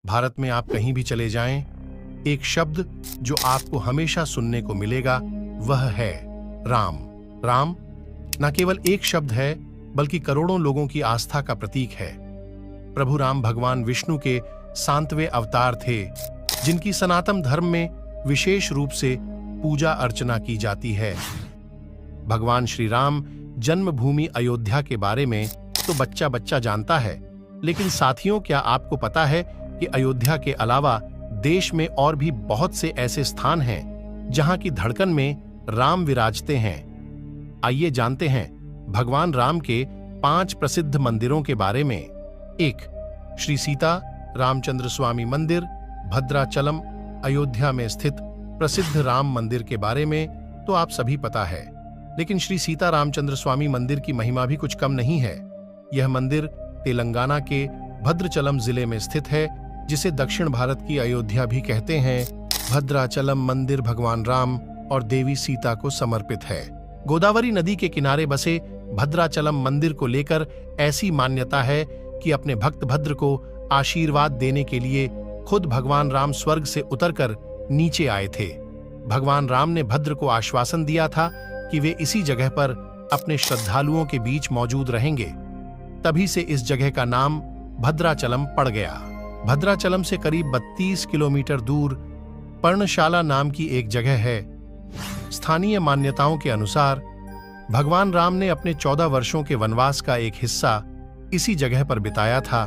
भारत में आप कहीं भी चले जाएं, एक शब्द जो आपको हमेशा सुनने को मिलेगा वह है राम। राम न केवल एक शब्द है बल्कि करोड़ों लोगों की आस्था का प्रतीक है। प्रभु राम भगवान विष्णु के 7वें अवतार थे, जिनकी सनातन धर्म में विशेष रूप से पूजा अर्चना की जाती है। भगवान श्री राम जन्मभूमि अयोध्या के बारे में तो बच्चा बच्चा जानता है, लेकिन साथियों, क्या आपको पता है कि अयोध्या के अलावा देश में और भी बहुत से ऐसे स्थान हैं जहां की धड़कन में राम विराजते हैं। आइए जानते हैं भगवान राम के 5 प्रसिद्ध मंदिरों के बारे में। 1. श्री सीता रामचंद्र स्वामी मंदिर, भद्राचलम, अयोध्या में स्थित प्रसिद्ध राम मंदिर के बारे में तो आप सभी पता है, लेकिन श्री सीता रामचंद्र स्वामी मंदिर की महिमा भी कुछ कम नहीं है। यह मंदिर तेलंगाना के भद्राचलम जिले में स्थित है, जिसे दक्षिण भारत की अयोध्या भी कहते हैं। भद्राचलम मंदिर भगवान राम और देवी सीता को समर्पित है। गोदावरी नदी के किनारे बसे भद्राचलम मंदिर को लेकर ऐसी मान्यता है कि अपने भक्त भद्र को आशीर्वाद देने के लिए खुद भगवान राम स्वर्ग से उतरकर नीचे आए थे। भगवान राम ने भद्र को आश्वासन दिया था कि वे इसी जगह पर अपने श्रद्धालुओं के बीच मौजूद रहेंगे। तभी से इस जगह का नाम भद्राचलम पड़ गया। भद्राचलम से करीब 32 किलोमीटर दूर पर्णशाला नाम की एक जगह है। स्थानीय मान्यताओं के अनुसार भगवान राम ने अपने 14 वर्षों के वनवास का एक हिस्सा इसी जगह पर बिताया था।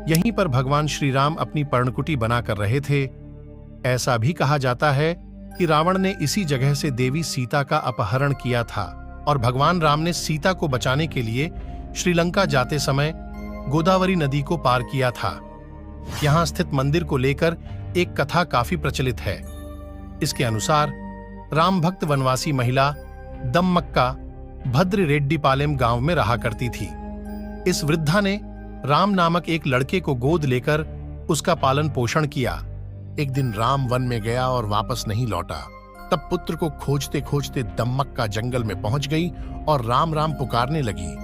यहीं पर भगवान श्री राम अपनी पर्णकुटी बना कर रहे थे। ऐसा भी कहा जाता है कि रावण ने इसी जगह से देवी सीता का अपहरण किया था और भगवान राम ने सीता को बचाने के लिए श्रीलंका जाते समय गोदावरी नदी को पार किया था। यहां स्थित मंदिर को लेकर एक कथा काफी प्रचलित है। इसके अनुसार राम भक्त वनवासी महिला दम्मक्का भद्र रेड्डीपालेम गांव में रहा करती थी। इस वृद्धा ने राम नामक एक लड़के को गोद लेकर उसका पालन पोषण किया। एक दिन राम वन में गया और वापस नहीं लौटा। तब पुत्र को खोजते खोजते दम्मक्का जंगल में पहुंच गई और राम राम पुकारने लगी।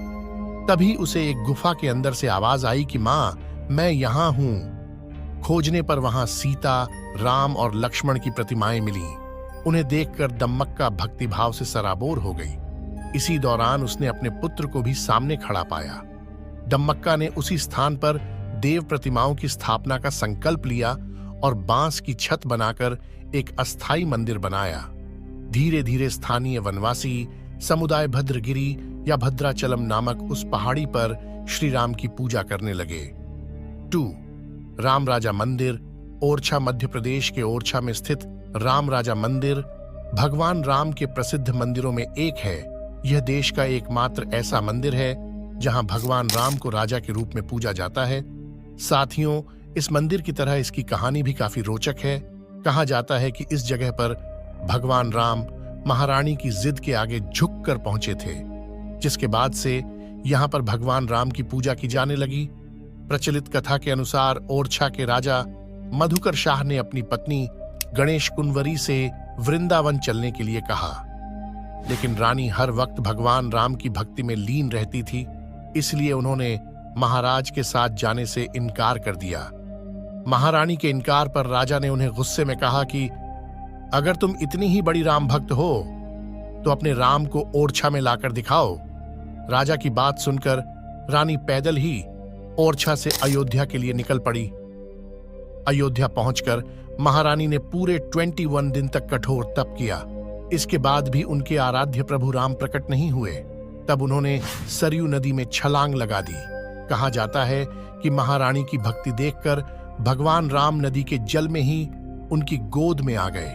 तभी उसे एक गुफा के अंदर से आवाज आई कि मां, मैं यहां हूं। खोजने पर वहां सीता, राम और लक्ष्मण की प्रतिमाएं मिली। उन्हें देखकर दम्मक्का भक्तिभाव से सराबोर हो गई। इसी दौरान उसने अपने पुत्र को भी सामने खड़ा पाया। दम्मक्का ने उसी स्थान पर देव प्रतिमाओं की स्थापना का संकल्प लिया और बांस की छत बनाकर एक अस्थायी मंदिर बनाया। धीरे धीरे स्थानीय वनवासी समुदाय भद्रगिरी या भद्राचलम नामक उस पहाड़ी पर श्री राम की पूजा करने लगे। 2. राम राजा मंदिर, ओरछा मध्य प्रदेश के ओरछा में स्थित राम राजा मंदिर भगवान राम के प्रसिद्ध मंदिरों में एक है। यह देश का एकमात्र ऐसा मंदिर है जहां भगवान राम को राजा के रूप में पूजा जाता है। साथियों, इस मंदिर की तरह इसकी कहानी भी काफी रोचक है। कहा जाता है कि इस जगह पर भगवान राम महारानी की जिद के आगे झुककर पहुंचे थे, जिसके बाद से यहां पर भगवान राम की पूजा की जाने लगी। प्रचलित कथा के अनुसार ओरछा के राजा मधुकर शाह ने अपनी पत्नी गणेश कुंवरी से वृंदावन चलने के लिए कहा, लेकिन रानी हर वक्त भगवान राम की भक्ति में लीन रहती थी, इसलिए उन्होंने महाराज के साथ जाने से इनकार कर दिया। महारानी के इनकार पर राजा ने उन्हें गुस्से में कहा कि अगर तुम इतनी ही बड़ी राम भक्त हो तो अपने राम को ओरछा में लाकर दिखाओ। राजा की बात सुनकर रानी पैदल ही ओरछा से अयोध्या के लिए निकल पड़ी। अयोध्या पहुंचकर महारानी ने पूरे 21 दिन तक कठोर तप किया। इसके बाद भी उनके आराध्य प्रभु राम प्रकट नहीं हुए। तब उन्होंने सरयू नदी में छलांग लगा दी। कहा जाता है कि महारानी की भक्ति देखकर भगवान राम नदी के जल में ही उनकी गोद में आ गए।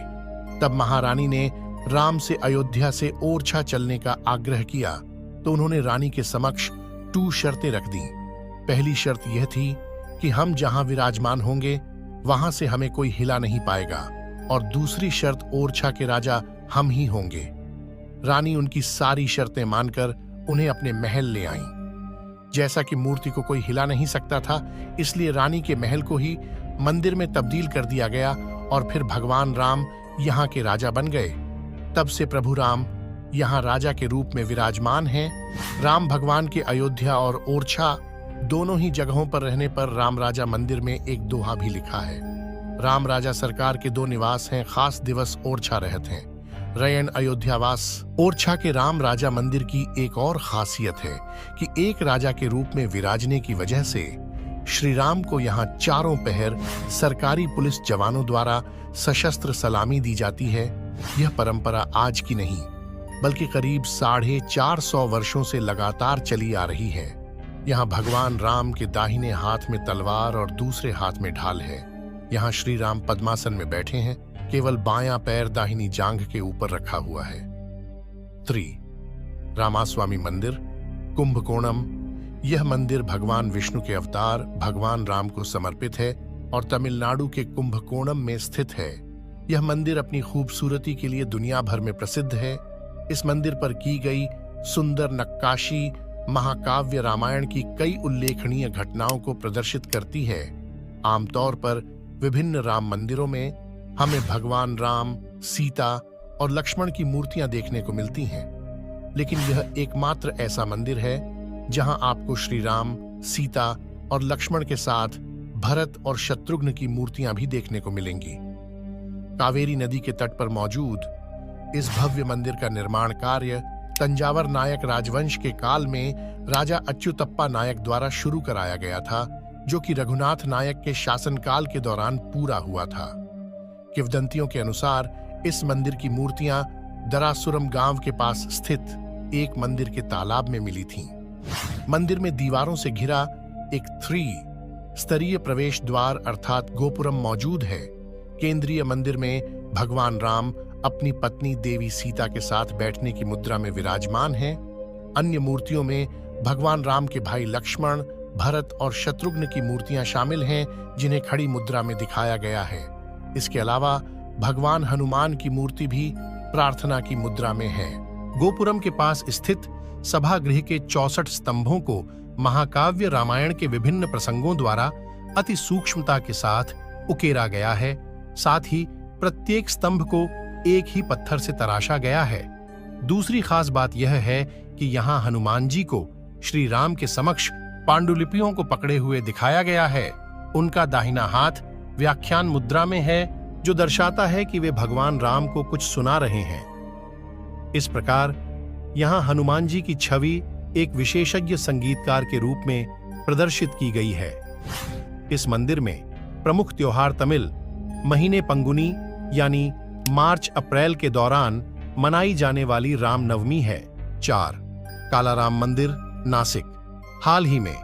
तब महारानी ने राम से अयोध्या से ओरछा चलने का आग्रह किया तो उन्होंने रानी के समक्ष 2 शर्तें रख दी। पहली शर्त यह थी कि हम जहां विराजमान होंगे वहां से हमें कोई हिला नहीं पाएगा, और दूसरी शर्त ओरछा के राजा हम ही होंगे। रानी उनकी सारी शर्तें मानकर उन्हें अपने महल ले आईं। जैसा कि मूर्ति को कोई हिला नहीं सकता था, इसलिए रानी के महल को ही मंदिर में तब्दील कर दिया गया और फिर भगवान राम यहाँ के राजा बन गए। तब से प्रभु राम यहाँ राजा के रूप में विराजमान हैं। राम भगवान के अयोध्या और ओरछा दोनों ही जगहों पर रहने पर राम राजा मंदिर में एक दोहा भी लिखा है। राम राजा सरकार के दो निवास हैं, खास दिवस ओरछा रहत हैं, रयन अयोध्यावास। ओरछा के राम राजा मंदिर की एक और खासियत है कि एक राजा के रूप में विराजने की वजह से श्री राम को यहाँ चारों पहर सरकारी पुलिस जवानों द्वारा सशस्त्र सलामी दी जाती है। यह परंपरा आज की नहीं बल्कि करीब 450 वर्षों से लगातार चली आ रही है। यहाँ भगवान राम के दाहिने हाथ में तलवार और दूसरे हाथ में ढाल है। यहाँ श्री राम पद्मासन में बैठे हैं, केवल बायां पैर दाहिनी जांघ के ऊपर रखा हुआ है। 3. रामास्वामी मंदिर, कुंभकोणम। यह मंदिर भगवान विष्णु के अवतार भगवान राम को समर्पित है और तमिलनाडु के कुंभकोणम में स्थित है। यह मंदिर अपनी खूबसूरती के लिए दुनिया भर में प्रसिद्ध है। इस मंदिर पर की गई सुंदर नक्काशी महाकाव्य रामायण की कई उल्लेखनीय घटनाओं को प्रदर्शित करती है। आमतौर पर विभिन्न राम मंदिरों में हमें भगवान राम, सीता और लक्ष्मण की मूर्तियां देखने को मिलती हैं, लेकिन यह एकमात्र ऐसा मंदिर है जहां आपको श्री राम, सीता और लक्ष्मण के साथ भरत और शत्रुघ्न की मूर्तियां भी देखने को मिलेंगी। कावेरी नदी के तट पर मौजूद इस भव्य मंदिर का निर्माण कार्य तंजावर नायक राजवंश के काल में राजा अच्युतप्पा नायक द्वारा शुरू कराया गया था, जो कि रघुनाथ नायक के शासनकाल के दौरान पूरा हुआ था। किंवदंतियों के अनुसार इस मंदिर की मूर्तियां दरासुरम गांव के पास स्थित एक मंदिर के तालाब में मिली थीं। मंदिर में दीवारों से घिरा एक 3 स्तरीय प्रवेश द्वार अर्थात गोपुरम मौजूद है। केंद्रीय मंदिर में भगवान राम अपनी पत्नी देवी सीता के साथ बैठने की मुद्रा में विराजमान हैं। अन्य मूर्तियों में भगवान राम के भाई लक्ष्मण, भरत और शत्रुघ्न की मूर्तियां शामिल हैं, जिन्हें खड़ी मुद्रा में दिखाया गया है। इसके अलावा भगवान हनुमान की मूर्ति भी प्रार्थना की मुद्रा में है। गोपुरम के पास स्थित सभागृह के 64 स्तंभों को महाकाव्य रामायण के विभिन्न प्रसंगों द्वारा अति सूक्ष्मता के साथ उकेरा गया है। साथ ही प्रत्येक स्तंभ को एक ही पत्थर से तराशा गया है। दूसरी खास बात यह है कि यहाँ हनुमान जी को श्री राम के समक्ष पांडुलिपियों को पकड़े हुए दिखाया गया है। उनका दाहिना हाथ व्याख्यान मुद्रा में है, जो दर्शाता है कि वे भगवान राम को कुछ सुना रहे हैं। इस प्रकार यहाँ हनुमान जी की छवि एक विशेषज्ञ संगीतकार के रूप में प्रदर्शित की गई है। इस मंदिर में प्रमुख त्योहार तमिल महीने पंगुनी यानी मार्च-अप्रैल के दौरान मनाई जाने वाली रामनवमी है। 4. कालाराम मंदिर, नासिक। हाल ही में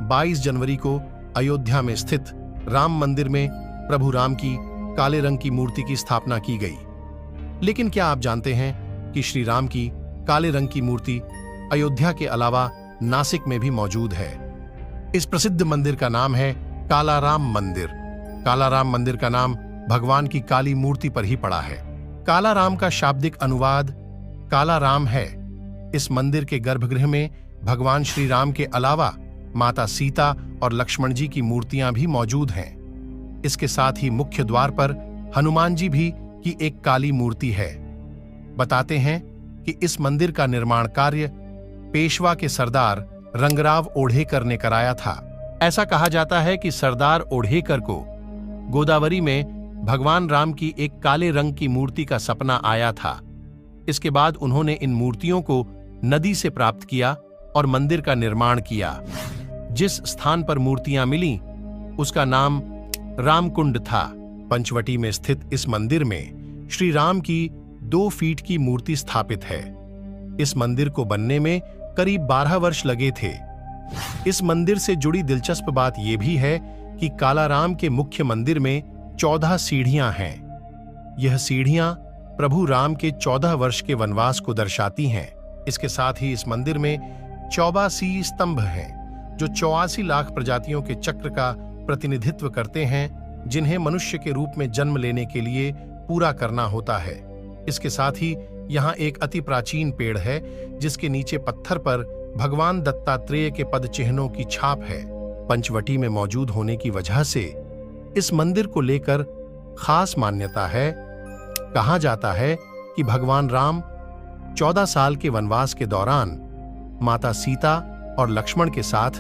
22 जनवरी को अयोध्या में स्थित राम मंदिर में प्रभु राम की काले रंग की मूर्ति की स्थापना की गई। लेकिन क्या आप जानते हैं कि श्री राम की काले रंग की मूर्ति अयोध्या के अलावा नासिक में भी मौजूद है। इस प्रसिद्ध मंदिर का नाम है कालाराम मंदिर। कालाराम मंदिर का नाम भगवान की काली मूर्ति पर ही पड़ा है। कालाराम का शाब्दिक अनुवाद काला राम है। इस मंदिर के गर्भगृह में भगवान श्री राम के अलावा माता सीता और लक्ष्मण जी की मूर्तियां भी मौजूद हैं। इसके साथ ही मुख्य द्वार पर हनुमान जी भी की एक काली मूर्ति है। बताते हैं कि इस मंदिर का निर्माण कार्य पेशवा के सरदार रंगराव ओढ़ेकर ने कराया था। ऐसा कहा जाता है कि सरदार ओढ़ेकर को गोदावरी में भगवान राम की एक काले रंग की मूर्ति का सपना आया था। इसके बाद उन्होंने इन मूर्तियों को नदी से प्राप्त किया और मंदिर का निर्माण किया। जिस स्थान पर मूर्तियां मिली उसका नाम रामकुंड था। पंचवटी में स्थित इस मंदिर में श्री राम की 2 फीट की मूर्ति स्थापित है। इस मंदिर को बनने में करीब 12 वर्ष लगे थे। इस मंदिर से जुड़ी दिलचस्प बात यह भी है कि कालाराम के मुख्य मंदिर में 14 सीढ़ियां हैं। यह सीढ़ियां प्रभु राम के 14 वर्ष के वनवास को दर्शाती हैं। इसके साथ ही इस मंदिर में 84 स्तंभ हैं, जो 84 लाख प्रजातियों के चक्र का प्रतिनिधित्व करते हैं, जिन्हें मनुष्य के रूप में जन्म लेने के लिए पूरा करना होता है। इसके साथ ही यहाँ एक अति प्राचीन पेड़ है, जिसके नीचे पत्थर पर भगवान दत्तात्रेय के पद चिन्हों की छाप है। पंचवटी में मौजूद होने की वजह से इस मंदिर को लेकर खास मान्यता है। कहा जाता है कि भगवान राम 14 साल के वनवास के दौरान माता सीता और लक्ष्मण के साथ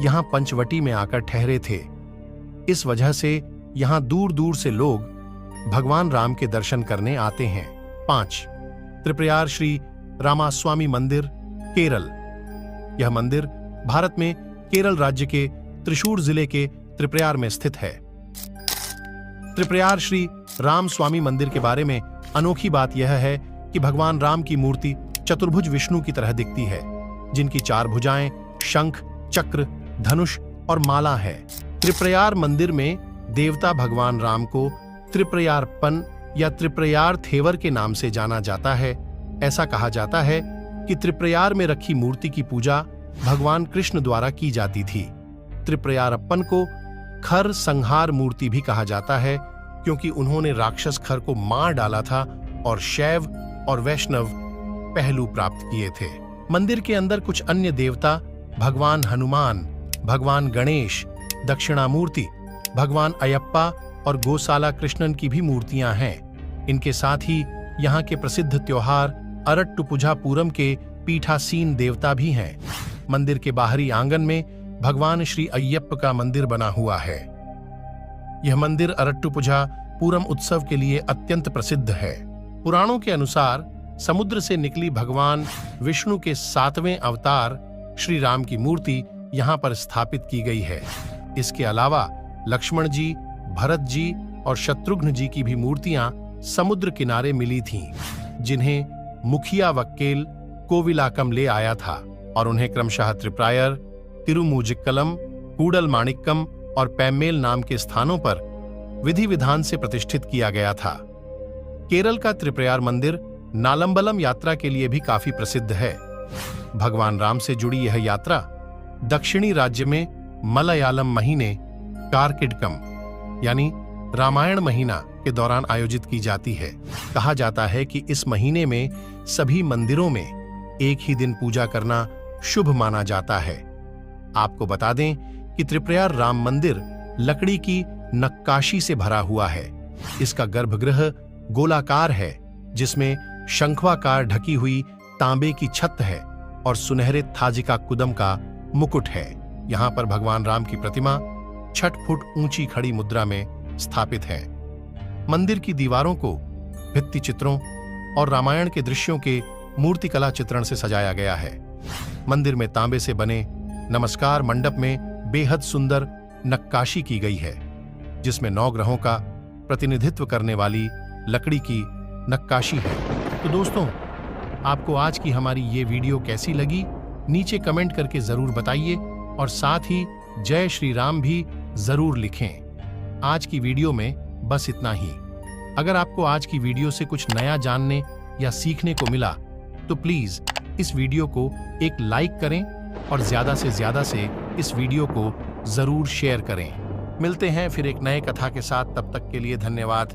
यहाँ पंचवटी में आकर ठहरे थे। इस वजह से यहाँ दूर दूर से लोग भगवान राम के दर्शन करने आते हैं। 5. त्रिप्रयार श्री रामास्वामी मंदिर, केरल। यह मंदिर भारत में केरल राज्य के त्रिशूर जिले के त्रिप्रयार में स्थित है। त्रिप्रयार श्री राम स्वामी मंदिर के बारे में अनोखी बात यह है कि भगवान राम की मूर्ति चतुर्भुज विष्णु की तरह दिखती है, जिनकी 4 भुजाएं, शंख, चक्र, धनुष और माला है। त्रिप्रयार मंदिर में देवता भगवान राम को त्रिप्रयारपन या त्रिप्रयार थेवर के नाम से जाना जाता है। ऐसा कहा जाता है कि त्रिप्रयार में रखी मूर्ति की पूजा भगवान कृष्ण द्वारा की जाती थी। त्रिप्रयारप्पन को खर संहार मूर्ति भी कहा जाता है, क्योंकि उन्होंने राक्षस खर को मार डाला था और शैव और वैष्णव पहलू प्राप्त किए थे। मंदिर के अंदर कुछ अन्य देवता भगवान हनुमान, भगवान गणेश, दक्षिणामूर्ति, भगवान अयप्पा और गोसाला कृष्णन की भी मूर्तियां हैं। इनके साथ ही यहाँ के प्रसिद्ध त्योहार अरट्टुपुझा पूरम के पीठासीन देवता भी हैं। मंदिर के बाहरी आंगन में भगवान श्री अय्यप्प का मंदिर बना हुआ है। यह मंदिर अरट्टुपुझा पूरम उत्सव के लिए अत्यंत प्रसिद्ध है। पुराणों के अनुसार समुद्र से निकली भगवान विष्णु के 7वें अवतार श्री राम की मूर्ति यहाँ पर स्थापित की गई है। इसके अलावा लक्ष्मण जी, भरत जी और शत्रुघ्न जी की भी मूर्तियां समुद्र किनारे मिली थीं, जिन्हें मुखिया वक्केल कोविलाकम ले आया था और उन्हें क्रमशः त्रिप्रायर, तिरुमूजिक्कलम, कूडल माणिक्कम और पैम्मेल नाम के स्थानों पर विधि विधान से प्रतिष्ठित किया गया था। केरल का त्रिप्रयार मंदिर नालंबलम यात्रा के लिए भी काफी प्रसिद्ध है। भगवान राम से जुड़ी यह यात्रा दक्षिणी राज्य में मलयालम महीने कार्किडकम यानी रामायण महीना के दौरान आयोजित की जाती है। कहा जाता है कि इस महीने में सभी मंदिरों में एक ही दिन पूजा करना शुभ माना जाता है। आपको बता दें कि त्रिप्रयार राम मंदिर लकड़ी की नक्काशी से भरा हुआ है। इसका गर्भगृह गोलाकार है, जिसमें शंखवाकार ढकी हुई तांबे की छत है और सुनहरे थाजिका कुदम का मुकुट है। यहाँ पर भगवान राम की प्रतिमा 6 फुट ऊंची खड़ी मुद्रा में स्थापित है। मंदिर की दीवारों को भित्ति चित्रों और रामायण के दृश्यों के मूर्तिकला चित्रण से सजाया गया है। मंदिर में तांबे से बने नमस्कार मंडप में बेहद सुंदर नक्काशी की गई है, जिसमें 9 ग्रहों का प्रतिनिधित्व करने वाली लकड़ी की नक्काशी है। तो दोस्तों, आपको आज की हमारी ये वीडियो कैसी लगी नीचे कमेंट करके जरूर बताइए और साथ ही जय श्री राम भी जरूर लिखें। आज की वीडियो में बस इतना ही। अगर आपको आज की वीडियो से कुछ नया जानने या सीखने को मिला तो प्लीज इस वीडियो को एक लाइक करें और ज्यादा से इस वीडियो को जरूर शेयर करें। मिलते हैं फिर एक नए कथा के साथ, तब तक के लिए धन्यवाद।